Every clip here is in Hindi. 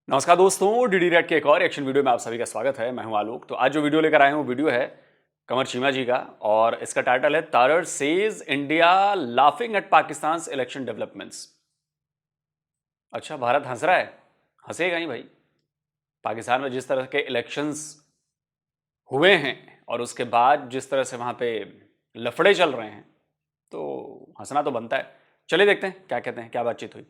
नमस्कार दोस्तों, डीडी रेड के एक और एक्शन वीडियो में आप सभी का स्वागत है। मैं हूं आलोक। तो आज जो वीडियो लेकर आए हूं वो वीडियो है कमर चीमा जी का और इसका टाइटल है Tarar says India laughing at Pakistan election developments. अच्छा, भारत हंस रहा है? हंसेगा ही भाई। पाकिस्तान में जिस तरह के इलेक्शंस हुए हैं और उसके बाद जिस तरह से वहां पे लफड़े चल रहे हैं, तो हंसना तो बनता है। चलिए देखते हैं क्या कहते हैं, क्या बातचीत हुई।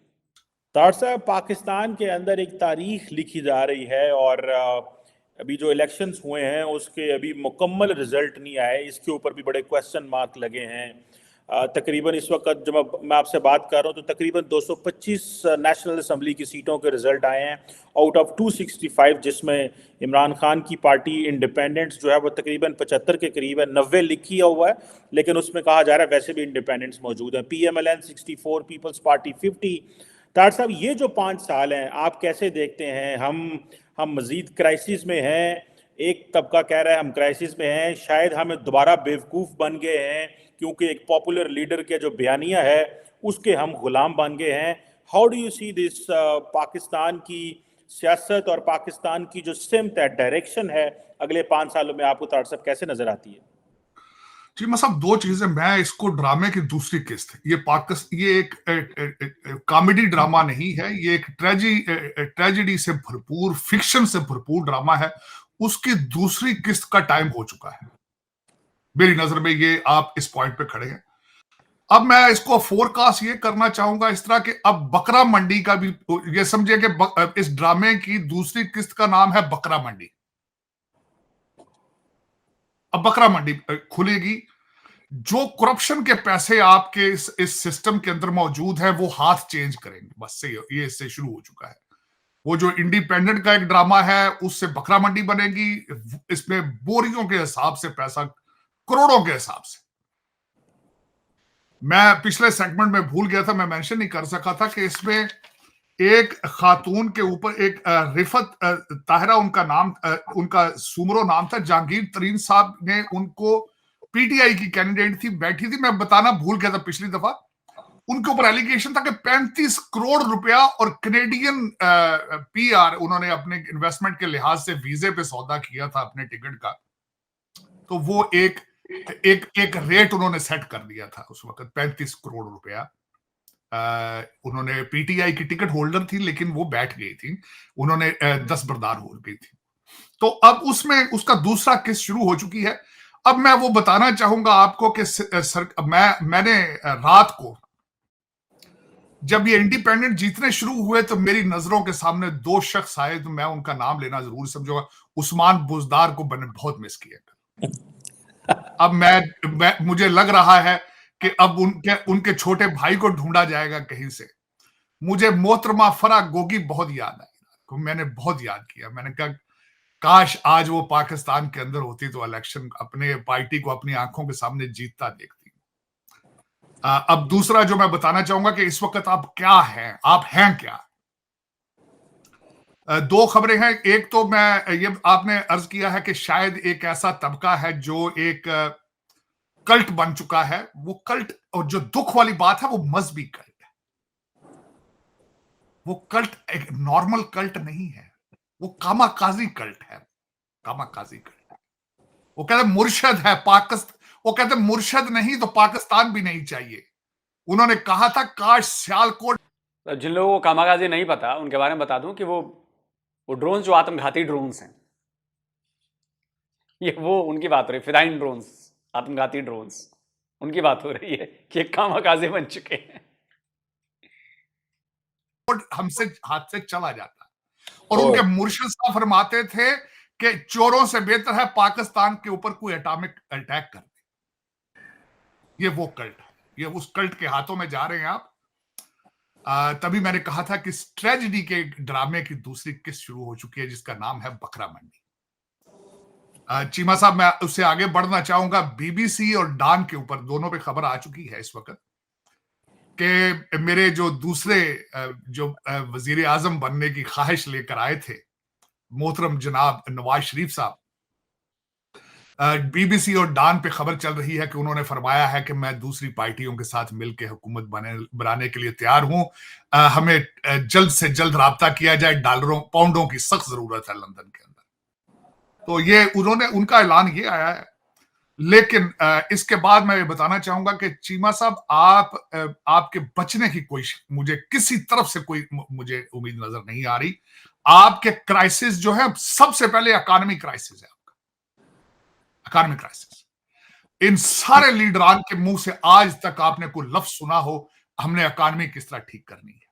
तार साहब, पाकिस्तान के अंदर एक तारीख लिखी जा रही है और अभी जो इलेक्शंस हुए हैं उसके अभी मुकम्मल रिजल्ट नहीं आए। इसके ऊपर भी बड़े क्वेश्चन मार्क लगे हैं। तकरीबन इस वक्त जब मैं आपसे बात कर रहा हूँ तो तकरीबन 225 नेशनल असम्बली की सीटों के रिजल्ट आए हैं आउट ऑफ 265, जिसमें इमरान खान की पार्टी इंडिपेंडेंट्स जो है वो तकरीबन 75 के करीब है। 90 लिखी हुआ है लेकिन उसमें कहा जा रहा है वैसे भी इंडिपेंडेंट्स मौजूद हैं। PMLN 64, People's Party 50। तार साहब, ये जो 5 साल हैं आप कैसे देखते हैं? हम मजीद क्राइसिस में हैं। एक तबका कह रहा है हम क्राइसिस में हैं, शायद हम दोबारा बेवकूफ़ बन गए हैं क्योंकि एक पॉपुलर लीडर के जो बयानिया है उसके हम गुलाम बन गए हैं। How do you see this? Pakistan की सियासत और पाकिस्तान की जो सिमत है, डायरेक्शन है, अगले 5 सालों में आपको तार साहब कैसे नजर आती है? जी मतलब दो चीजें। मैं इसको ड्रामे की दूसरी किस्त, ये एक कॉमेडी ड्रामा नहीं है, ये एक ट्रेजेडी से भरपूर, फिक्शन से भरपूर ड्रामा है। उसकी दूसरी किस्त का टाइम हो चुका है मेरी नजर में। ये आप इस पॉइंट पे खड़े हैं। अब मैं इसको फोरकास्ट ये करना चाहूंगा इस तरह के, अब बकरा मंडी का भी ये समझिए कि इस ड्रामे की दूसरी किस्त का नाम है बकरा मंडी। अब बकरा मंडी खुलेगी। जो करप्शन के पैसे आपके इस सिस्टम के अंदर मौजूद है वो हाथ चेंज करेंगे। बस से ये इससे शुरू हो चुका है। वो जो इंडिपेंडेंट का एक ड्रामा है उससे बकरा मंडी बनेगी। इसमें बोरियों के हिसाब से पैसा, करोड़ों के हिसाब से। मैं पिछले सेगमेंट में भूल गया था, मैं मेंशन नहीं कर सका था कि इसमें एक खातून के ऊपर एक रिफत ताहिरा उनका नाम, उनका सुमरो नाम था, जहांगीर तरीन साहब ने उनको, पीटीआई की कैंडिडेट थी, बैठी थी, मैं बताना भूल गया था पिछली दफा। उनके ऊपर एलिगेशन था कि 35 करोड़ रुपया और कनेडियन PR उन्होंने अपने इन्वेस्टमेंट के लिहाज से वीजे पे सौदा किया था अपने टिकट का। तो वो एक एक एक रेट उन्होंने सेट कर दिया था उस वक्त, 35 करोड़ रुपया। उन्होंने पीटीआई की टिकट होल्डर थी लेकिन वो बैठ गई थी, उन्होंने 10 बरदार हो गई थी। तो अब उसमें उसका दूसरा केस शुरू हो चुकी है। अब मैं वो बताना चाहूंगा आपको कि मैंने रात को जब ये इंडिपेंडेंट जीतने शुरू हुए तो मेरी नजरों के सामने दो शख्स आए, तो मैं उनका नाम लेना जरूर समझूंगा। उस्मान बुजदार को मैंने बहुत मिस किया। अब मुझे लग रहा है कि अब उनके छोटे भाई को ढूंढा जाएगा कहीं से। मुझे मोहतरमा फरा गोगी बहुत याद आई, मैंने बहुत याद किया। मैंने कहा काश आज वो पाकिस्तान के अंदर होती तो इलेक्शन अपने पार्टी को अपनी आंखों के सामने जीतता देखती। अब दूसरा जो मैं बताना चाहूंगा कि इस वक्त आप क्या हैं, आप हैं क्या। दो खबरें हैं। एक तो मैं ये आपने अर्ज किया है कि शायद एक ऐसा तबका है जो एक कल्ट बन चुका है। वो कल्ट, और जो दुख वाली बात है, वो मजहबी कल्ट है। वो कल्ट एक नॉर्मल कल्ट नहीं है, वो कामाकाजी कल्ट है। Kamikaze cult. वो कहते मुर्शद है पाकिस्तान, वो कहते मुर्शद नहीं तो पाकिस्तान भी नहीं चाहिए। उन्होंने कहा था काश सियालकोट। तो जिन लोगों को कामागाजी नहीं पता उनके बारे में बता दूं कि वो ड्रोन्स जो आत्मघाती ड्रोन्स हैं, ये वो उनकी बात हो रही है, फिदाइन ड्रोन्स, आत्मघाती ड्रोन्स, उनकी बात हो रही है कि कामागाजी बन चुके हैं। हमसे हाथ से चला जाता और उनके मुर्शिद साहब फरमाते थे कि चोरों से बेहतर है पाकिस्तान के ऊपर कोई एटॉमिक अटैक कर दे। ये वो कल्ट है, ये उस कल्ट के हाथों में जा रहे हैं आप। तभी मैंने कहा था कि ट्रेजेडी के ड्रामे की दूसरी किस्त शुरू हो चुकी है जिसका नाम है बकरा मंडी। चीमा साहब, मैं उससे आगे बढ़ना चाहूंगा। BBC और डॉन के ऊपर दोनों पे खबर आ चुकी है इस वक्त कि मेरे जो दूसरे जो वजीर आजम बनने की ख्वाहिश लेकर आए थे, मोहतरम जनाब नवाज शरीफ साहब, बीबीसी और डान पे खबर चल रही है कि उन्होंने फरमाया है कि मैं दूसरी पार्टियों के साथ मिलकर हुकूमत बनाने के लिए तैयार हूं। हमें जल्द से जल्द राब्ता किया जाए, डॉलरों पाउंडों की सख्त जरूरत है लंदन के अंदर। तो ये उनका ऐलान ये आया है। लेकिन इसके बाद मैं ये बताना चाहूंगा कि चीमा साहब, आपके बचने की कोई मुझे किसी तरफ से कोई मुझे उम्मीद नजर नहीं आ रही। आपके क्राइसिस जो है सबसे पहले इकोनॉमिक क्राइसिस है, आपका इकोनॉमिक क्राइसिस। इन सारे लीडरान के मुंह से आज तक आपने कोई लफ्ज सुना हो हमने इकोनॉमी किस तरह ठीक करनी है?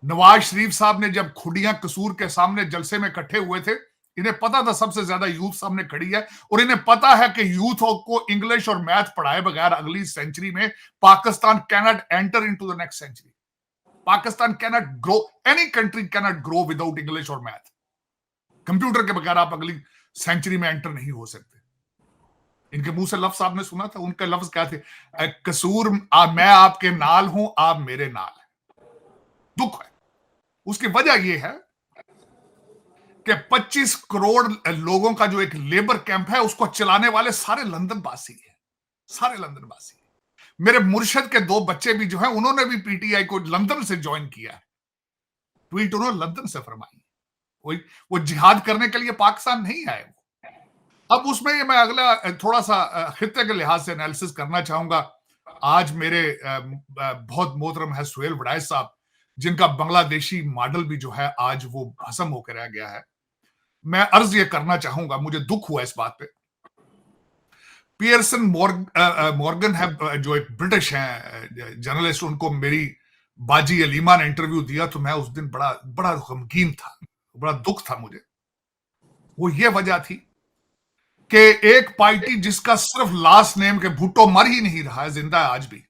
नवाज शरीफ साहब ने जब खुडियां कसूर के सामने जलसे में इकट्ठे हुए थे, इन्हें पता था सबसे ज्यादा यूथ सामने खड़ी है और इन्हें पता है कि यूथ को इंग्लिश और मैथ पढ़ाए बगैर अगली सेंचुरी में Pakistan cannot enter into the next century. Pakistan cannot grow, any country cannot grow without English और मैथ। कंप्यूटर के बगैर आप अगली सेंचुरी में एंटर नहीं हो सकते। इनके मुंह से लफ्ज आपने सुना था, उनके लफ्ज क्या थे? कसूर मैं आपके नाल हूं, आप मेरे नाल हैं। दुख है। उसकी वजह यह है कि 25 करोड़ लोगों का जो एक लेबर कैंप है उसको चलाने वाले सारे लंदन वासी हैं, सारे लंदन वासी। मेरे मुर्शद के 2 बच्चे भी जो हैं उन्होंने भी पीटीआई को लंदन से ज्वाइन किया है। ट्वीट उन्होंने लंदन से फरमाई। वो जिहाद करने के लिए पाकिस्तान नहीं आए वो। अब उसमें मैं अगला थोड़ा सा खित्ते के लिहाज से एनालिसिस करना चाहूंगा। आज मेरे बहुत मोहतरम है सुहेल वड़ाई साहब, जिनका बांग्लादेशी मॉडल भी जो है आज वो भस्म होकर रह गया है। मैं अर्ज ये करना चाहूंगा, मुझे दुख हुआ इस बात पे। पियर्सन मॉर्गन है जो एक ब्रिटिश हैं जर्नलिस्ट, उनको मेरी बाजी अलीमा ने इंटरव्यू दिया तो मैं उस दिन बड़ा बड़ा गमगीन था, बड़ा दुख था मुझे। वो ये वजह थी कि एक पार्टी जिसका सिर्फ लास्ट नेम के भुट्टो मर ही नहीं रहा है, जिंदा है आज भी,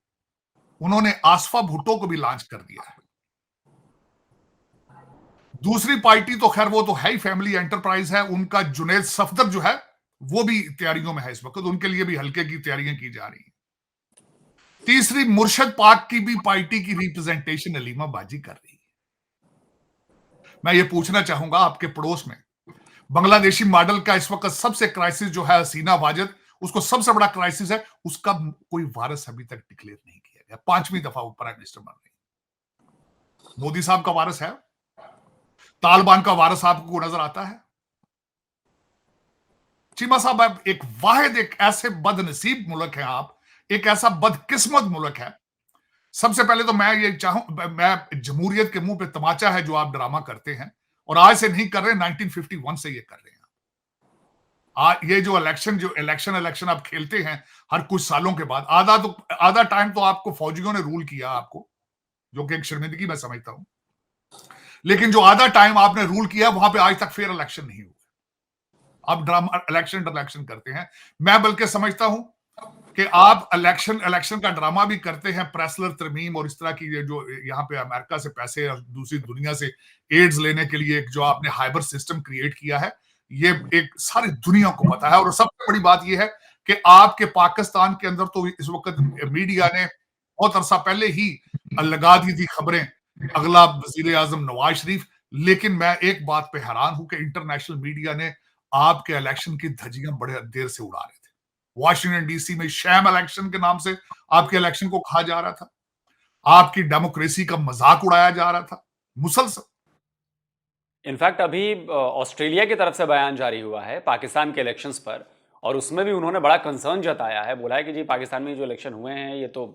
उन्होंने आसफा भुट्टो को भी लॉन्च कर दिया है। दूसरी पार्टी तो खैर वो तो है ही फैमिली एंटरप्राइज है, उनका जुनैद सफदर जो है वो भी तैयारियों में है इस वक्त, उनके लिए भी हल्के की तैयारियां की जा रही हैं। तीसरी मुर्शद पाक की भी पार्टी की रिप्रेजेंटेशन अलीमा बाजी कर रही है। मैं ये पूछना चाहूंगा, आपके पड़ोस में बांग्लादेशी मॉडल का इस वक्त सबसे क्राइसिस जो है हसीना वाजिद, उसको सबसे बड़ा क्राइसिस है, उसका कोई वारिस अभी तक डिक्लेयर नहीं किया गया। 5वीं दफा वो प्राइम मिनिस्टर बन रही। मोदी साहब का वारिस है? तालिबान का वारिस आपको नजर आता है? चीमा साहब, आप एक ऐसे बदनसीब मुल्क है, आप एक ऐसा बदकिस्मत मुल्क है। सबसे पहले तो मैं ये मैं जमहूरियत के मुंह पे तमाचा है जो आप ड्रामा करते हैं, और आज से नहीं कर रहे, 1951 से ये कर रहे हैं। ये जो इलेक्शन आप खेलते हैं हर कुछ सालों के बाद, आधा टाइम तो आपको फौजियों ने रूल किया आपको, जो कि एक शर्मिंदगी मैं समझता हूं। लेकिन जो आधा टाइम आपने रूल किया वहां पे आज तक फेयर इलेक्शन नहीं हुआ। आप ड्रामा इलेक्शन करते हैं। मैं बल्कि समझता हूं कि आप इलेक्शन का ड्रामा भी करते हैं, प्रेसलर तरमीम और इस तरह की जो यहाँ पे अमेरिका से पैसे और दूसरी दुनिया से एड्स लेने के लिए जो आपने हाइबर सिस्टम क्रिएट किया है, ये एक सारी दुनिया को पता है। और सबसे बड़ी बात यह है कि आपके पाकिस्तान के अंदर तो इस वक्त मीडिया ने बहुत अरसा पहले ही लगा दी थी खबरें, अगला वजीर आजम नवाज शरीफ। लेकिन मैं एक बात पे हैरान हूं कि इंटरनेशनल मीडिया ने आपके इलेक्शन की धज्जियां बड़े देर से उड़ा रहे थे। वॉशिंगटन डीसी में शैम इलेक्शन के नाम से आपके इलेक्शन को कहा जा रहा था, आपकी डेमोक्रेसी का मजाक उड़ाया जा रहा था मुसलसल। इनफैक्ट अभी ऑस्ट्रेलिया की तरफ से बयान जारी हुआ है पाकिस्तान के इलेक्शंस पर, और उसमें भी उन्होंने बड़ा कंसर्न जताया है। बोला है कि जी पाकिस्तान में जो इलेक्शन हुए हैं ये तो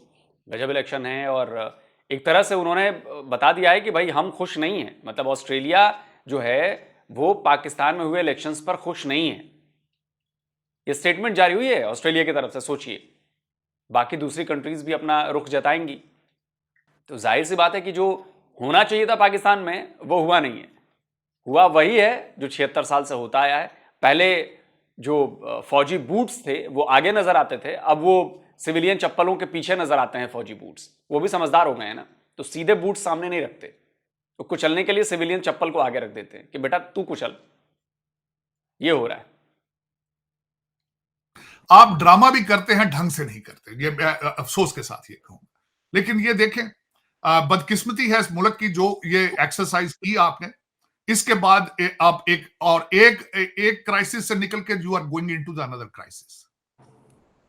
गजब इलेक्शन है, और एक तरह से उन्होंने बता दिया है कि भाई हम खुश नहीं हैं। मतलब ऑस्ट्रेलिया जो है वो पाकिस्तान में हुए इलेक्शंस पर खुश नहीं है। ये स्टेटमेंट जारी हुई है ऑस्ट्रेलिया की तरफ से। सोचिए, बाकी दूसरी कंट्रीज भी अपना रुख जताएंगी, तो जाहिर सी बात है कि जो होना चाहिए था पाकिस्तान में वो हुआ नहीं है। हुआ वही है जो 76 साल से होता आया है। पहले जो फौजी बूट्स थे वो आगे नजर आते थे, अब वो सिविलियन चप्पलों के पीछे नजर आते हैं फौजी बूट्स। वो भी समझदार हो गए हैं ना, तो सीधे बूट्स सामने नहीं रखते, तो कुचलने के लिए सिविलियन चप्पल को आगे रख देते हैं कि बेटा तू कुचल। ये हो रहा है। आप ड्रामा भी करते हैं, ढंग से नहीं करते, ये मैं अफसोस के साथ ये कहूंगा। लेकिन ये देखें, बदकिस्मती है इस मुल्क की जो ये एक्सरसाइज की आपने इसके बाद आप एक क्राइसिस से निकल के you are going into the another crisis.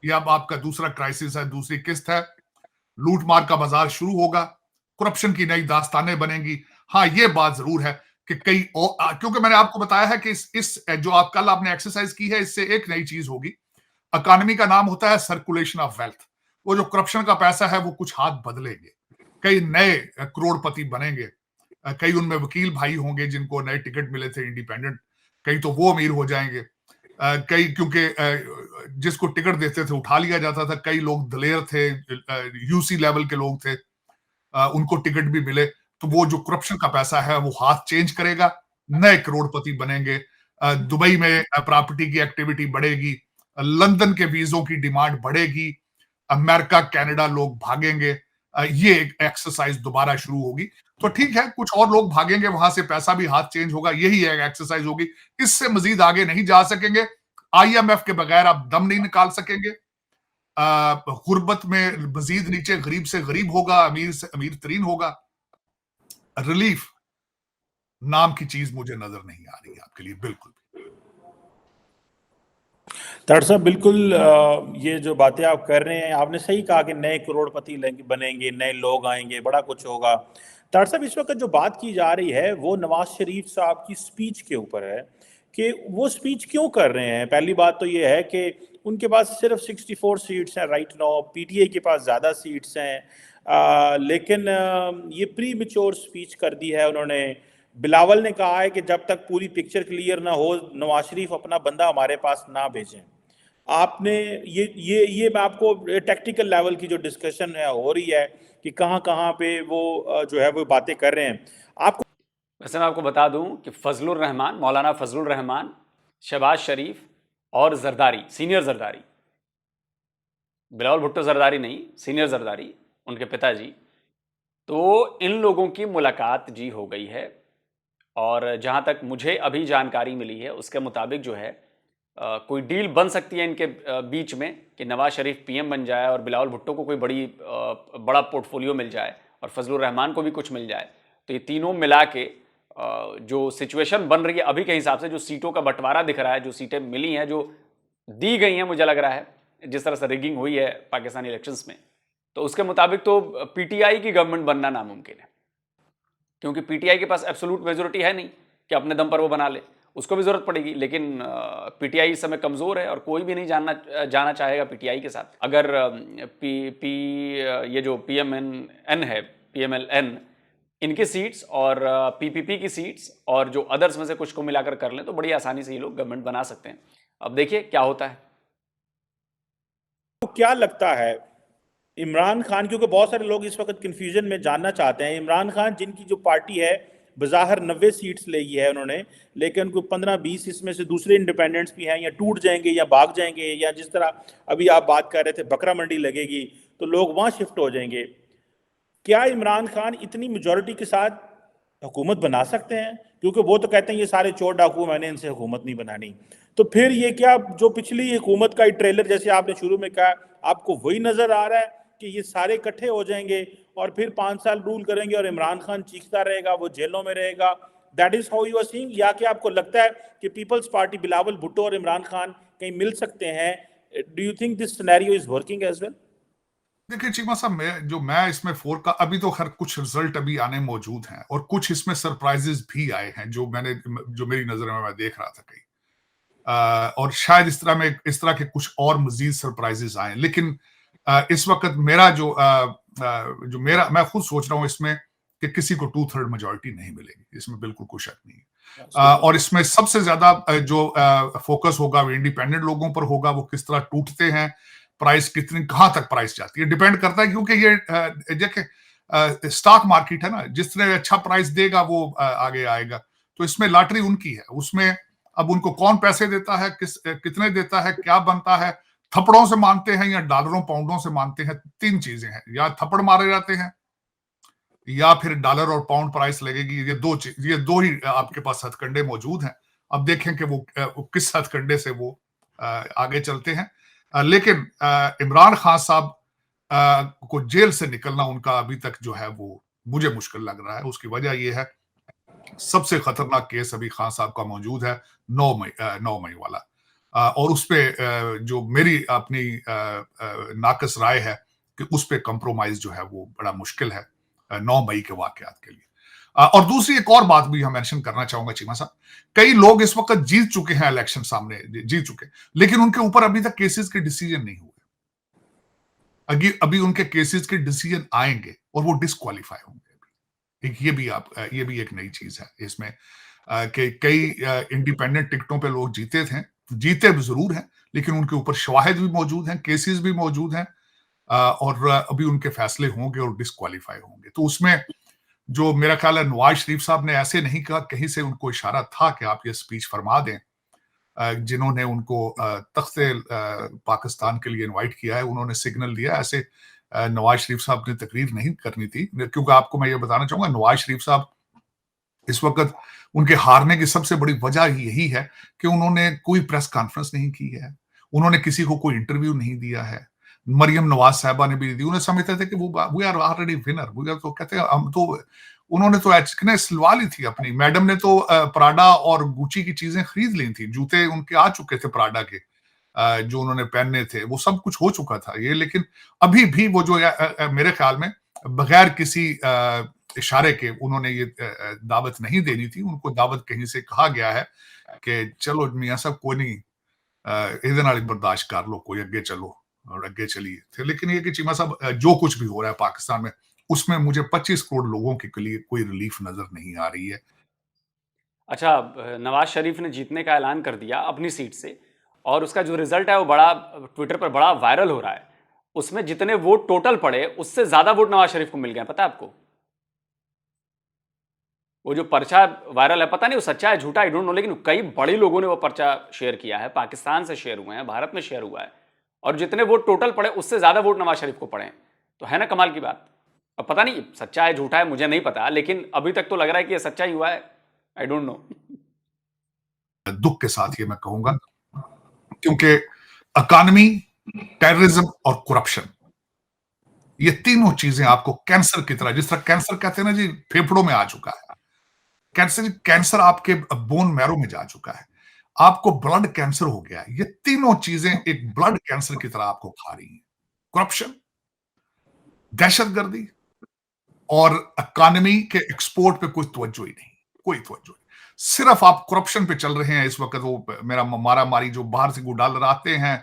ये अब आपका दूसरा क्राइसिस है, दूसरी किस्त है। लूटमार का बाजार शुरू होगा, करप्शन की नई दास्तानें बनेंगी। हाँ, ये बात जरूर है कि क्योंकि मैंने आपको बताया है कि इस जो आप कल आपने एक्सरसाइज की है, इससे एक नई चीज होगी। इकोनॉमी का नाम होता है सर्कुलेशन ऑफ वेल्थ। वो जो करप्शन का पैसा है वो कुछ हाथ बदलेंगे, कई नए करोड़पति बनेंगे, कई उनमें वकील भाई होंगे जिनको नए टिकट मिले थे इंडिपेंडेंट, कई तो वो अमीर हो जाएंगे। कई क्योंकि जिसको टिकट देते थे उठा लिया जाता था, कई लोग दलेर थे, यूसी लेवल के लोग थे, उनको टिकट भी मिले। तो वो जो करप्शन का पैसा है वो हाथ चेंज करेगा, नए करोड़पति बनेंगे। दुबई में प्रॉपर्टी की एक्टिविटी बढ़ेगी, लंदन के वीजों की डिमांड बढ़ेगी, अमेरिका कनाडा लोग भागेंगे। ये एक एक्सरसाइज दोबारा शुरू होगी। तो ठीक है, कुछ और लोग भागेंगे वहां से, पैसा भी हाथ चेंज होगा, यही एक एक्सरसाइज होगी। इससे मजीद आगे नहीं जा सकेंगे। आईएमएफ के बगैर आप दम नहीं निकाल सकेंगे। गुर्बत में मजीद नीचे गरीब से गरीब होगा, अमीर से अमीर तरीन होगा। रिलीफ नाम की चीज मुझे नजर नहीं आ रही आपके लिए बिल्कुल भी। तार साहब बिल्कुल ये जो बातें आप कर रहे हैं, आपने सही कहा कि नए करोड़पति बनेंगे, नए लोग आएंगे, बड़ा कुछ होगा। तार साहब इस वक्त जो बात की जा रही है वो नवाज शरीफ साहब की स्पीच के ऊपर है कि वो स्पीच क्यों कर रहे हैं। पहली बात तो ये है कि उनके पास सिर्फ 64 सीट्स हैं राइट नाउ, पीटीआई के पास ज़्यादा सीट्स हैं। लेकिन ये प्री मेच्योर स्पीच कर दी है उन्होंने। बिलावल ने कहा है कि जब तक पूरी पिक्चर क्लियर ना हो नवाज शरीफ अपना बंदा हमारे पास ना भेजें। आपने ये मैं आपको टेक्निकल लेवल की जो डिस्कशन है हो रही है कि कहाँ कहाँ पे वो जो है वो बातें कर रहे हैं। आपको वैसे मैं आपको बता दूं कि फजलुर रहमान, मौलाना फजलुर रहमान, शहबाज शरीफ और जरदारी, सीनियर जरदारी, बिलावल भुट्टो जरदारी नहीं, सीनियर जरदारी, उनके पिताजी, तो इन लोगों की मुलाकात जी हो गई है। और जहां तक मुझे अभी जानकारी मिली है उसके मुताबिक जो है कोई डील बन सकती है इनके बीच में कि नवाज शरीफ पीएम बन जाए और बिलावल भुट्टो को कोई बड़ा पोर्टफोलियो मिल जाए और फजलुर रहमान को भी कुछ मिल जाए। तो ये तीनों मिला के जो सिचुएशन बन रही है अभी के हिसाब से, जो सीटों का बंटवारा दिख रहा है, जो सीटें मिली हैं, जो दी गई हैं, मुझे लग रहा है जिस तरह से रिगिंग हुई है पाकिस्तानी इलेक्शंस में, तो उसके मुताबिक तो पीटीआई की गवर्नमेंट बनना नामुमकिन है। क्योंकि पीटीआई के पास एब्सोल्यूट मेजोरिटी है नहीं कि अपने दम पर वो बना ले, उसको भी जरूरत पड़ेगी। लेकिन पीटीआई इस समय कमजोर है और कोई भी नहीं जाना चाहेगा पीटीआई के साथ। अगर ये जो पीएमएन है, पीएमएलएन, इनकी सीट्स और पीपीपी की सीट्स और जो अदर्स में से कुछ को मिलाकर कर लें तो बड़ी आसानी से ये लोग गवर्नमेंट बना सकते हैं। अब देखिए क्या होता है। क्या लगता है इमरान खान, क्योंकि बहुत सारे लोग इस वक्त कंफ्यूजन में जानना चाहते हैं, इमरान खान जिनकी जो पार्टी है बज़ाहिर 90 सीट्स ली है उन्होंने, लेकिन कोई 15-20 इसमें से दूसरे इंडिपेंडेंट्स भी हैं, या टूट जाएंगे या भाग जाएंगे, या जिस तरह अभी आप बात कर रहे थे बकरा मंडी लगेगी तो लोग वहां शिफ्ट हो जाएंगे। क्या इमरान खान इतनी मेजोरिटी के साथ हुकूमत बना सकते हैं? क्योंकि वो तो कहते हैं ये सारे चोर डाकू, मैंने इनसे हुकूमत नहीं बनानी। तो फिर ये क्या जो पिछली हुकूमत का ट्रेलर जैसे आपने शुरू में कहा, आपको वही नजर आ रहा है कि ये सारे इकट्ठे हो जाएंगे और फिर 5 साल रूल करेंगे और इमरान खान चीखता रहेगा, वो जेलों में रहेगा? That is how you are seeing? या कि आपको लगता है कि पीपल्स पार्टी, बिलावल भुट्टो और इमरान खान कहीं मिल सकते हैं? Do you think this scenario is working as well? देखिए चीमा साहब, मैं इसमें फोर का अभी तो खैर कुछ रिजल्ट अभी आने मौजूद हैं और कुछ इसमें सरप्राइजेस भी आए हैं जो मेरी नजर में मैं देख रहा था कहीं, और शायद इस तरह के कुछ और मजीद सरप्राइजेस आए। लेकिन इस वक्त मेरा मैं खुद सोच रहा हूं इसमें कि किसी को 2/3 मेजोरिटी नहीं मिलेगी, इसमें बिल्कुल कोई शक नहीं है। और इसमें सबसे ज्यादा जो फोकस होगा वो इंडिपेंडेंट लोगों पर होगा, वो किस तरह टूटते हैं, प्राइस कहां तक प्राइस जाती है, डिपेंड करता है। क्योंकि ये देखिए स्टॉक मार्केट है ना, जिस तरह अच्छा प्राइस देगा वो आगे आएगा। तो इसमें लॉटरी उनकी है, उसमें अब उनको कौन पैसे देता है, कितने देता है, क्या बनता है, थप्पड़ों से मानते हैं या डॉलरों पाउंडों से मानते हैं। 3 चीजें हैं, या थप्पड़ मारे जाते हैं या फिर डॉलर और पाउंड प्राइस लगेगी। ये दो ही आपके पास हथकंडे मौजूद हैं। अब देखें कि वो किस हथकंडे से वो आगे चलते हैं। लेकिन इमरान खान साहब को जेल से निकलना उनका अभी तक जो है वो मुझे मुश्किल लग रहा है। उसकी वजह ये है सबसे खतरनाक केस अभी खान साहब का मौजूद है 9 मई वाला। और उस पे जो मेरी अपनी नाकस राय है कि उस पे कंप्रोमाइज जो है वो बड़ा मुश्किल है 9 मई के वाकयात के लिए। और दूसरी एक और बात भी हम मेंशन करना चाहूंगा चीमा साहब, कई लोग इस वक्त जीत चुके हैं इलेक्शन, सामने जीत चुके, लेकिन उनके ऊपर अभी तक केसेस के डिसीजन नहीं हुए। अभी उनके केसेस के डिसीजन आएंगे और वो डिस्क्वालीफाई होंगे। ये भी एक नई चीज है इसमें कि कई इंडिपेंडेंट टिकटों पे लोग जीते भी जरूर हैं, लेकिन उनके ऊपर शवाहिद भी मौजूद हैं, केसेस भी मौजूद हैं, और अभी उनके फैसले होंगे और डिस्क्वालीफाई होंगे। तो उसमें जो मेरा ख्याल है नवाज शरीफ साहब ने ऐसे नहीं कहा, कहीं से उनको इशारा था कि आप ये स्पीच फरमा दें। जिन्होंने उनको तख्ते पाकिस्तान के लिए इनवाइट किया है, उन्होंने सिग्नल दिया। ऐसे नवाज शरीफ साहब ने तकरीर नहीं करनी थी, क्योंकि आपको मैं ये बताना चाहूंगा नवाज शरीफ साहब इस वक्त उनके हारने की सबसे बड़ी वजह यही है कि उन्होंने कोई प्रेस कॉन्फ्रेंस नहीं की है, उन्होंने किसी को कोई इंटरव्यू नहीं दिया है। मरियम नवाज साहबा ने भी दी, उन्हें समझते थे कि वो we are already winner, we are, तो कहते हैं हम तो, उन्होंने तो एचकने सिलवा ली थी अपनी। मैडम ने तो प्राडा और गुची की चीजें खरीद ली थी, जूते उनके आ चुके थे प्राडा के, जो उन्होंने पहनने थे, वो सब कुछ हो चुका था ये। लेकिन अभी भी वो जो मेरे ख्याल में बगैर किसी इशारे के उन्होंने ये दावत नहीं देनी थी। उनको दावत कहीं से कहा गया है कि चलो मियां साहब कोई नहीं, ਇਹਦੇ ਨਾਲ बर्दाश्त कर लो, कोई अगे चलो और अगे चलिए थे। लेकिन ये कि चीमा साहब जो कुछ भी हो रहा है पाकिस्तान में, उसमें मुझे 25 करोड़ लोगों के लिए कोई रिलीफ नजर नहीं आ रही है। अच्छा, नवाज शरीफ ने जीतने का ऐलान कर दिया अपनी सीट से, और उसका जो रिजल्ट है वो बड़ा ट्विटर पर बड़ा वायरल हो रहा है। उसमें जितने वोट टोटल पड़े उससे ज्यादा वोट नवाज शरीफ को मिल गए, पता है आपको? वो जो पर्चा वायरल है, पता नहीं वो सच्चा है झूठा, आई डोंट नो, लेकिन कई बड़े लोगों ने वो पर्चा शेयर किया है, पाकिस्तान से शेयर हुए हैं, भारत में शेयर हुआ है, और जितने वोट टोटल पड़े उससे ज्यादा वोट नवाज शरीफ को पड़े। तो है ना कमाल की बात। अब पता नहीं सच्चा है झूठा है मुझे नहीं पता, लेकिन अभी तक तो लग रहा है कि ये सच्चा ही हुआ है, आई डोंट नो। दुख के साथ ये मैं कहूंगा, क्योंकि इकॉनमी, टेररिज्म और करप्शन, ये तीनों चीजें आपको कैंसर की तरह, जिस तरह कैंसर कहते हैं ना जी, फेफड़ों में आ चुका है। कैंसर आपके बोन मैरो में जा चुका है, आपको ब्लड कैंसर हो गया है। ये तीनों चीजें एक ब्लड कैंसर की तरह आपको खा रही हैं। करप्शन, दहशतगर्दी और इकॉनमी के एक्सपोर्ट पे कोई तवज्जो ही नहीं, कोई तवज्जो नहीं। सिर्फ आप करप्शन पे चल रहे हैं इस वक्त। वो मेरा मारा मारी जो बाहर से डॉलर आते हैं,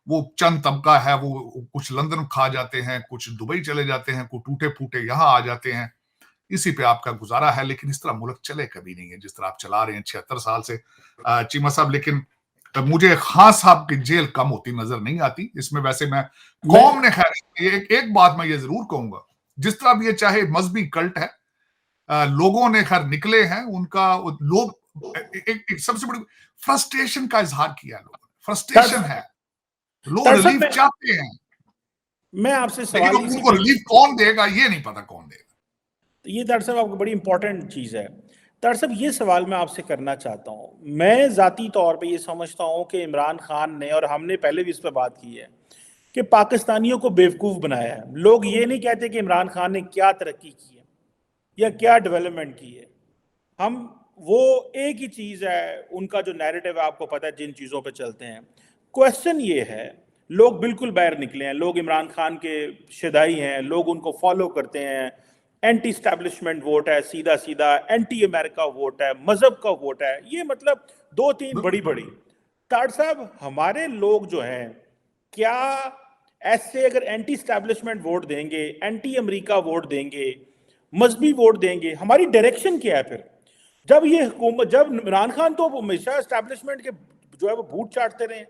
वो चंद तबका है, वो कुछ लंदन खा जाते हैं, कुछ दुबई चले जाते हैं, कुछ टूटे फूटे यहां आ जाते हैं, इसी पे आपका गुजारा है। लेकिन इस तरह मुल्क चले कभी नहीं है जिस तरह आप चला रहे हैं 76 साल से चीमा साहब। लेकिन मुझे खान साहब की जेल कम होती नजर नहीं आती इसमें। वैसे मैं कौम ने खैर एक बात मैं ये जरूर कहूंगा, जिस तरह भी ये चाहे मजहबी कल्ट है, लोगों ने खैर निकले हैं, उनका लोग एक सबसे बड़ी फ्रस्ट्रेशन का इजहार किया है। लोगों ने फ्रस्ट्रेशन है, लोग रिलीफ चाहते हैं, मैं आपसे लेकिन सवाल उनको रिलीफ कौन देगा ये नहीं पता कौन देगा। ये दरअसल आपको बड़ी इंपॉर्टेंट चीज है। दरअसल ये सवाल मैं आपसे करना चाहता हूँ। मैं जाती तौर पे ये समझता हूँ कि इमरान खान ने, और हमने पहले भी इस पर बात की है, कि पाकिस्तानियों को बेवकूफ़ बनाया है। लोग ये नहीं कहते कि इमरान खान ने क्या तरक्की की है या क्या डेवलपमेंट की है। हम वो एक ही चीज़ है, उनका जो नैरेटिव है आपको पता है, जिन चीज़ों पे चलते हैं। क्वेश्चन ये है, लोग बिल्कुल बाहर निकले हैं, लोग इमरान खान के शिदाई हैं, लोग उनको फॉलो करते हैं। एंटी स्टैब्लिशमेंट वोट है, सीधा सीधा एंटी अमेरिका वोट है, मजहब का वोट है। ये मतलब दो तीन बड़ी बड़ी। ताड़ साहब, हमारे लोग जो हैं, क्या ऐसे अगर एंटी स्टैब्लिशमेंट वोट देंगे, एंटी अमेरिका वोट देंगे, मजहबी वोट देंगे, हमारी डायरेक्शन क्या है फिर? जब ये हुकूमत, जब इमरान खान तो हमेशा एस्टैब्लिशमेंट के जो है वो बूट चाटते रहे,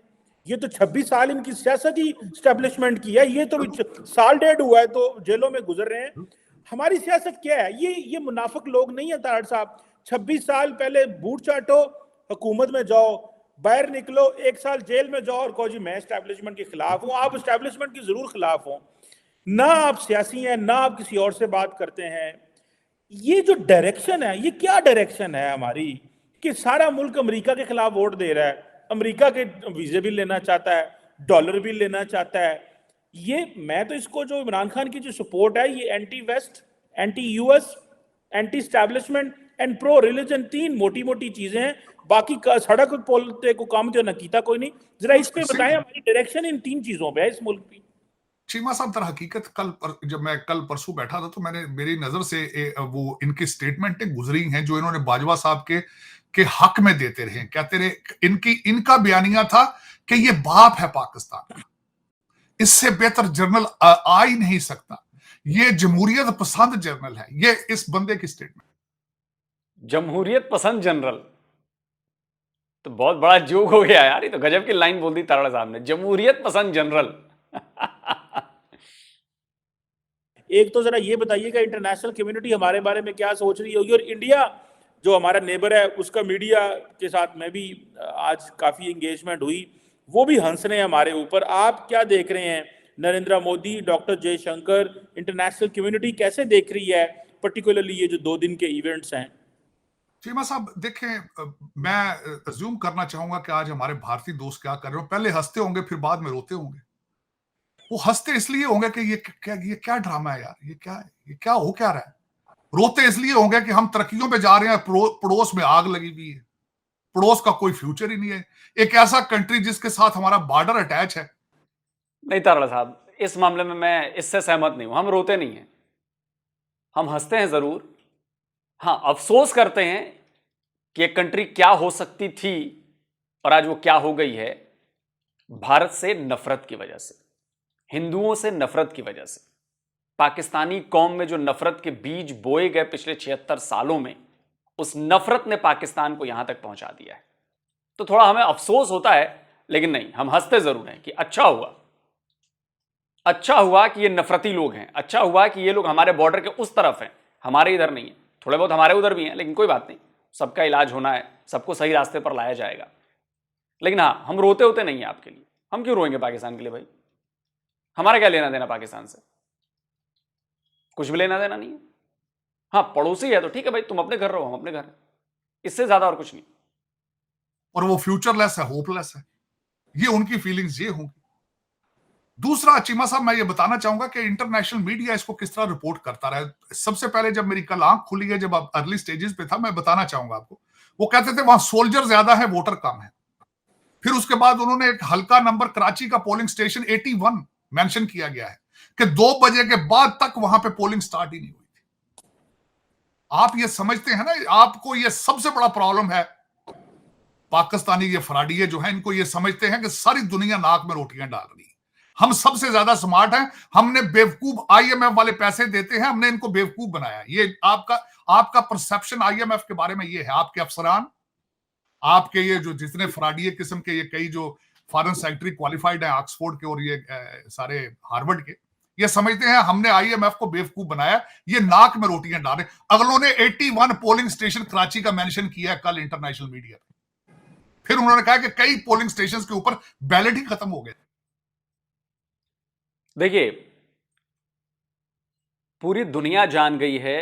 ये तो 26 साल इनकी सियासत ही एस्टैब्लिशमेंट की है। ये तो साल डेढ़ हुआ है तो जेलों में गुजर रहे हैं। हमारी सियासत क्या है? ये मुनाफिक लोग नहीं है ताड़ साहब। 26 साल पहले बूट चाटो, हुकूमत में जाओ, बाहर निकलो, 1 साल जेल में जाओ और कहो जी मैं एस्टैब्लिशमेंट के खिलाफ हूं। आप एस्टैब्लिशमेंट की जरूर खिलाफ हो ना, आप सियासी हैं ना, आप किसी और से बात करते हैं। ये जो डायरेक्शन है, ये क्या डायरेक्शन है हमारी, कि सारा मुल्क अमेरिका के खिलाफ वोट दे रहा है, अमेरिका के वीजे भी लेना चाहता है, डॉलर भी लेना चाहता है। ये मैं तो इसको, जो इमरान खान की जो सपोर्ट है, ये anti west, anti US, anti establishment, and pro religion, 3 मोटी मोटी चीजें हैं, बाकी का सड़क पोलते को काम तो न कीता कोई नहीं। जरा इस पे बताएं हमारी डायरेक्शन इन 3 चीजों पे है इस मुल्क की। चीमा साहब, दर हकीकत जब मैं कल परसों बैठा था तो मेरी नजर से वो इनकी स्टेटमेंटें गुजरी हैं जो इन्होंने बाजवा साहब के हक में देते रहे, कहते रहे। इनका बयानिया था कि ये बाप है पाकिस्तान का, इससे बेहतर जर्नल आ ही नहीं सकता, ये जमहूरियत पसंद जर्नल है। ये इस बंदे की स्टेटमेंट, जमहूरियत पसंद जनरल, तो बहुत बड़ा जोक हो गया यार। ये तो गजब की लाइन बोल दी तारड़ साहब ने, जमहूरियत पसंद जनरल। एक तो जरा ये बताइए कि इंटरनेशनल कम्युनिटी हमारे बारे में क्या सोच रही होगी, और इंडिया जो हमारा नेबर है उसका मीडिया के साथ में भी आज काफी एंगेजमेंट हुई, वो भी हंस रहे हैं हमारे ऊपर। आप क्या देख रहे हैं? Narendra Modi, doctor Jaishankar, international community कैसे देख रही है पर्टिकुलरली ये जो 2 दिन के इवेंट्स हैं? चीमा साहब देखें, मैं अज्यूम करना चाहूंगा कि आज हमारे भारतीय दोस्त क्या कर रहे हो, पहले हंसते होंगे फिर बाद में रोते होंगे। वो हंसते इसलिए होंगे कि ये क्या ड्रामा है यार, ये क्या हो क्या रहा है। रोते इसलिए होंगे कि हम तरक्कियों पे जा रहे हैं, पड़ोस में आग लगी हुई है, पड़ोस का कोई फ्यूचर ही नहीं है, एक ऐसा कंट्री जिसके साथ हमारा बॉर्डर अटैच है। नहीं तारड़ साहब, इस मामले में मैं इससे सहमत नहीं हूं। हम रोते नहीं हैं, हम हंसते हैं जरूर। हाँ, अफसोस करते हैं कि एक कंट्री क्या हो सकती थी और आज वो क्या हो गई है, भारत से नफरत की वजह से, हिंदुओं से नफरत की वजह से। पाकिस्तानी कौम में जो नफरत के बीज बोए गए पिछले 76 सालों में, उस नफरत ने पाकिस्तान को यहां तक पहुंचा दिया है। तो थोड़ा हमें अफसोस होता है, लेकिन नहीं, हम हंसते जरूर हैं कि अच्छा हुआ कि ये नफरती लोग हैं, अच्छा हुआ कि ये लोग हमारे बॉर्डर के उस तरफ हैं, हमारे इधर नहीं है। थोड़े बहुत हमारे उधर भी हैं, लेकिन कोई बात नहीं, सबका इलाज होना है, सबको सही रास्ते पर लाया जाएगा। लेकिन हाँ, हम रोते होते नहीं है आपके लिए। हम क्यों रोएंगे पाकिस्तान के लिए भाई? हमारा क्या लेना देना पाकिस्तान से? कुछ भी लेना देना नहीं है। हाँ, पड़ोसी है तो ठीक है भाई, तुम अपने घर रहो, हम अपने घर, इससे ज्यादा और कुछ नहीं। और वो फ्यूचरलेस है, होपलेस है, ये उनकी फीलिंग्स ये होंगी। दूसरा चीमा साहब, मैं ये बताना चाहूंगा कि इंटरनेशनल मीडिया इसको किस तरह रिपोर्ट करता रहा है। सबसे पहले जब मेरी कल आंख खुली है, जब अर्ली स्टेजेस पे था, मैं बताना चाहूंगा आपको, वो कहते थे वहां सोल्जर ज्यादा है, वोटर कम है। फिर उसके बाद उन्होंने एक हल्का नंबर, कराची का पोलिंग स्टेशन 81 मेंशन किया गया है कि 2 बजे के बाद तक वहां पे पोलिंग स्टार्ट ही नहीं हुई थी। आप ये समझते हैं ना, आपको ये सबसे बड़ा प्रॉब्लम है। पाकिस्तानी ये फराडिये जो है, इनको ये समझते हैं कि सारी दुनिया नाक में रोटियां डाल रही है, हम सबसे ज्यादा स्मार्ट हैं, हमने बेवकूफ, आईएमएफ वाले पैसे देते हैं, हमने इनको बेवकूफ बनाया। ये आपका परसेप्शन आईएमएफ के बारे में ये है। आपके अफसरान, आपके ये जो जितने फराडिये किस्म के, ये कई जो फॉरेन सेक्रेटरी क्वालिफाइड हैं ऑक्सफोर्ड के और ये सारे हार्वर्ड के, ये समझते हैं हमने आईएमएफ को बेवकूफ बनाया, ये नाक में रोटियां डाल रहे। अगलों ने 81 पोलिंग स्टेशन कराची का मेंशन किया है कल इंटरनेशनल मीडिया पे। फिर उन्होंने कहा कि कई पोलिंग स्टेशन के ऊपर बैलेट ही खत्म हो गए। देखिए, पूरी दुनिया जान गई है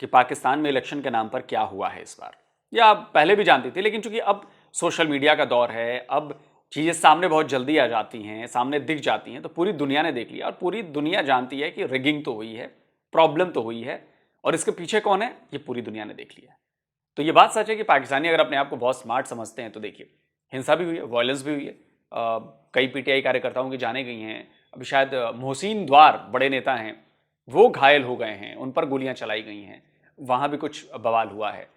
कि पाकिस्तान में इलेक्शन के नाम पर क्या हुआ है इस बार, या पहले भी जानती थी, लेकिन चूंकि अब सोशल मीडिया का दौर है, अब चीज़ें सामने बहुत जल्दी आ जाती हैं, सामने दिख जाती हैं, तो पूरी दुनिया ने देख लिया और पूरी दुनिया जानती है कि रिगिंग तो हुई है, प्रॉब्लम तो हुई है, और इसके पीछे कौन है ये पूरी दुनिया ने देख लिया है। तो ये बात सच है कि पाकिस्तानी अगर अपने आप को बहुत स्मार्ट समझते हैं तो देखिए, हिंसा भी हुई है, वायलेंस भी हुई है, कई पीटीआई कार्यकर्ताओं की जाने गई हैं। अभी शायद मोहसिन द्वार बड़े नेता हैं, वो घायल हो गए हैं, उन पर गोलियां चलाई गई हैं, वहां भी कुछ बवाल हुआ है।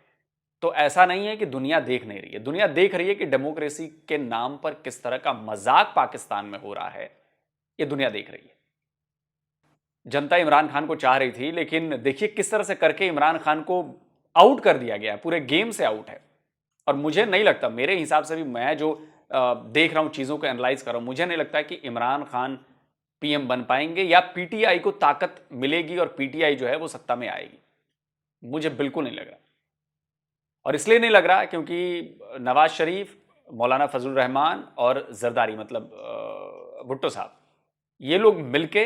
तो ऐसा नहीं है कि दुनिया देख नहीं रही है, दुनिया देख रही है कि डेमोक्रेसी के नाम पर किस तरह का मजाक पाकिस्तान में हो रहा है, ये दुनिया देख रही है। जनता इमरान खान को चाह रही थी, लेकिन देखिए किस तरह से करके इमरान खान को आउट कर दिया गया, पूरे गेम से आउट है। और मुझे नहीं लगता, मेरे हिसाब से भी, मैं जो देख रहा हूं, चीजों को एनालाइज कर रहा हूं, मुझे नहीं लगता कि इमरान खान पीएम बन पाएंगे या पीटीआई को ताकत मिलेगी और पीटीआई जो है वो सत्ता में आएगी। मुझे बिल्कुल नहीं लग रहा, और इसलिए नहीं लग रहा क्योंकि नवाज शरीफ, मौलाना फजलुर रहमान और जरदारी, मतलब भुट्टो साहब, ये लोग मिलके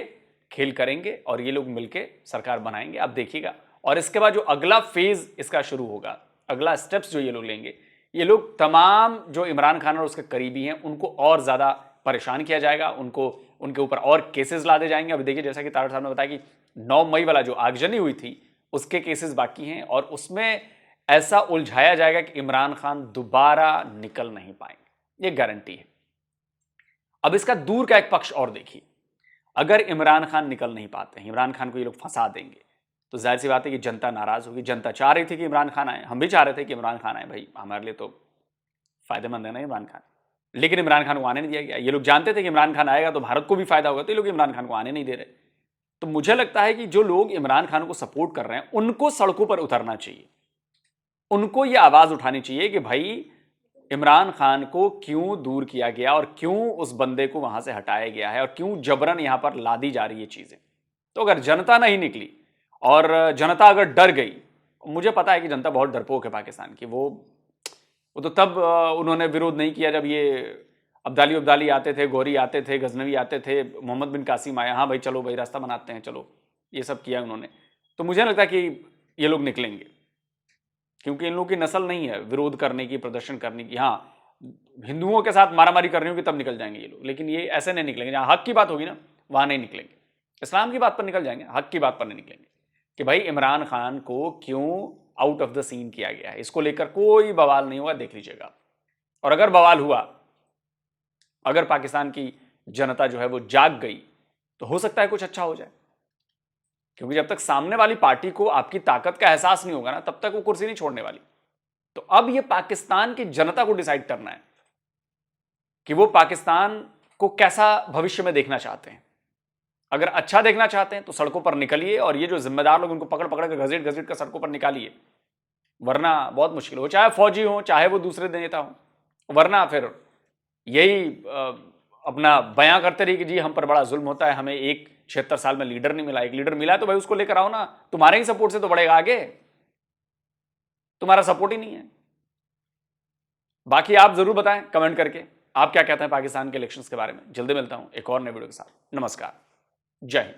खेल करेंगे और ये लोग मिलके सरकार बनाएंगे। आप देखिएगा, और इसके बाद जो अगला फेज इसका शुरू होगा, अगला स्टेप्स जो ये लोग लेंगे, ये लोग तमाम जो इमरान खान और उसके करीबी हैं उनको और ज़्यादा परेशान किया जाएगा, उनके ऊपर और केसेस ला दे जाएंगे। अभी देखिए, जैसा कि तारड़ साहब ने बताया कि 9 मई वाला जो आगजनी हुई थी उसके केसेस बाकी हैं, और उसमें ऐसा उलझाया जाएगा कि इमरान खान दोबारा निकल नहीं पाएंगे, ये गारंटी है। अब इसका दूर का एक पक्ष और देखिए, अगर इमरान खान निकल नहीं पाते हैं, इमरान खान को ये लोग फंसा देंगे, तो जाहिर सी बात है कि जनता नाराज होगी। जनता चाह रही थी कि इमरान खान आए, हम भी चाह रहे थे कि इमरान खान आए, भाई हमारे लिए तो फायदेमंद है ना इमरान खान, लेकिन इमरान खान को आने नहीं दिया गया। ये लोग जानते थे कि इमरान खान आएगा तो भारत को भी फायदा होगा, तो ये लोग इमरान खान को आने नहीं दे रहे। तो मुझे लगता है कि जो लोग इमरान खान को सपोर्ट कर रहे हैं उनको सड़कों पर उतरना चाहिए, उनको ये आवाज उठानी चाहिए कि भाई इमरान खान को क्यों दूर किया गया और क्यों उस बंदे को वहां से हटाया गया है और क्यों जबरन यहां पर लादी जा रही है चीजें। तो अगर जनता नहीं निकली और जनता अगर डर गई, मुझे पता है कि जनता बहुत डरपोक है पाकिस्तान की, वो तो तब उन्होंने विरोध नहीं किया जब ये अब्दाली आते थे, गौरी आते थे, गजनवी आते थे, मोहम्मद बिन कासिम आया, हाँ भाई चलो भाई रास्ता बनाते हैं, चलो ये सब किया उन्होंने। तो मुझे लगता है कि ये लोग निकलेंगे, क्योंकि इन लोगों की नस्ल नहीं है विरोध करने की, प्रदर्शन करने की। हाँ, हिंदुओं के साथ मारामारी करनी होगी तब निकल जाएंगे ये लोग, लेकिन ये ऐसे नहीं निकलेंगे। जहां हक की बात होगी ना वहां नहीं निकलेंगे, इस्लाम की बात पर निकल जाएंगे, हक की बात पर नहीं निकलेंगे कि भाई इमरान खान को क्यों आउट ऑफ द सीन किया गया है। इसको लेकर कोई बवाल नहीं हुआ, देख लीजिएगा। और अगर बवाल हुआ, अगर पाकिस्तान की जनता जो है वो जाग गई, तो हो सकता है कुछ अच्छा हो जाए, क्योंकि जब तक सामने वाली पार्टी को आपकी ताकत का एहसास नहीं होगा ना, तब तक वो कुर्सी नहीं छोड़ने वाली। तो अब ये पाकिस्तान की जनता को डिसाइड करना है कि वो पाकिस्तान को कैसा भविष्य में देखना चाहते हैं। अगर अच्छा देखना चाहते हैं तो सड़कों पर निकलिए, और ये जो जिम्मेदार लोग उनको पकड़ पकड़ कर घसीट घसीट कर सड़कों पर निकालिए, वरना बहुत मुश्किल हो, चाहे फौजी हो चाहे वो दूसरे नेता हो। वरना फिर यही अपना बयां करते रहिए कि जी हम पर बड़ा जुल्म होता है, हमें 76 साल में लीडर नहीं मिला। एक लीडर मिला है तो भाई उसको लेकर आओ ना, तुम्हारे ही सपोर्ट से तो बढ़ेगा आगे, तुम्हारा सपोर्ट ही नहीं है। बाकी आप जरूर बताएं कमेंट करके आप क्या कहते हैं पाकिस्तान के इलेक्शंस के बारे में। जल्दी मिलता हूं एक और नए वीडियो के साथ। नमस्कार, जय हिंद।